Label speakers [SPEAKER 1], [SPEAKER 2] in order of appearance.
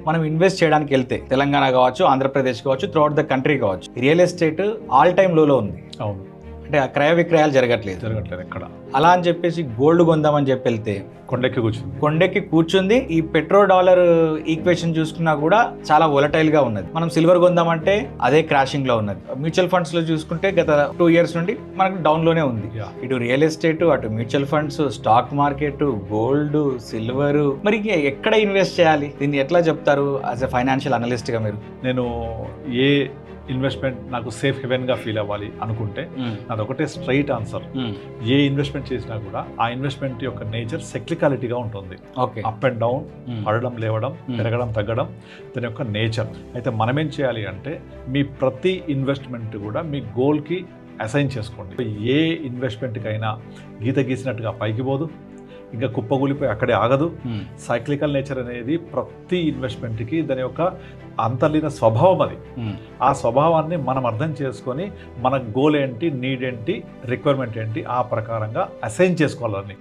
[SPEAKER 1] మనం ఇన్వెస్ట్ చేయడానికి వెళ్తే తెలంగాణ కావచ్చు, ఆంధ్రప్రదేశ్ కావచ్చు, త్రూఅవుట్ ద కంట్రీ కావచ్చు, రియల్ ఎస్టేట్ ఆల్ టైమ్ లోలో ఉంది.
[SPEAKER 2] అవును,
[SPEAKER 1] అంటే ఆ క్రయ విక్రయాలు జరగట్లేదు
[SPEAKER 2] ఎక్కడ.
[SPEAKER 1] అలా అని చెప్పేసి గోల్డ్ కొందామని చెప్పి వెళ్తే కొండెక్కి కూర్చుంది. ఈ పెట్రో డాలర్ ఈక్వేషన్ చూసుకున్నా కూడా చాలా వొలటైల్ గా ఉన్నది. మనం సిల్వర్ కొందామంటే అదే క్రాషింగ్ లో ఉన్నది. మ్యూచువల్ ఫండ్స్ లో చూసుకుంటే గత 2 years నుండి మనకు డౌన్ లోనే ఉంది. ఇటు రియల్ ఎస్టేట్, అటు mutual funds, stock market, gold, silver, మరి ఎక్కడ ఇన్వెస్ట్ చేయాలి? దీన్ని ఎట్లా చెప్తారు యాజ్ ఎ ఫైనాన్షియల్ అనలిస్ట్ గా మీరు?
[SPEAKER 2] నేను ఏ ఇన్వెస్ట్మెంట్ నాకు సేఫ్ హెవెన్గా ఫీల్ అవ్వాలి అనుకుంటే అదొకటే స్ట్రైట్ ఆన్సర్. ఏ ఇన్వెస్ట్మెంట్ చేసినా కూడా ఆ ఇన్వెస్ట్మెంట్ యొక్క నేచర్ సెక్లికాలిటీగా ఉంటుంది. అప్ అండ్ డౌన్, పడడం లేవడం, పెరగడం తగ్గడం దాని యొక్క నేచర్. అయితే మనమేం చేయాలి అంటే మీ ప్రతి ఇన్వెస్ట్మెంట్ కూడా మీ గోల్కి అసైన్ చేసుకోండి. ఏ ఇన్వెస్ట్మెంట్కైనా గీత గీసినట్టుగా పైకి పోదు, ఇంకా కుప్పగూలిపోయి అక్కడే ఆగదు. సైక్లికల్ నేచర్ అనేది ప్రతి ఇన్వెస్ట్మెంట్కి దాని యొక్క అంతర్లీన స్వభావం అది. ఆ స్వభావాన్ని మనం అర్థం చేసుకొని మన గోల్ ఏంటి, నీడ్ ఏంటి, రిక్వైర్మెంట్ ఏంటి, ఆ ప్రకారంగా అసైన్ చేసుకోవాలని.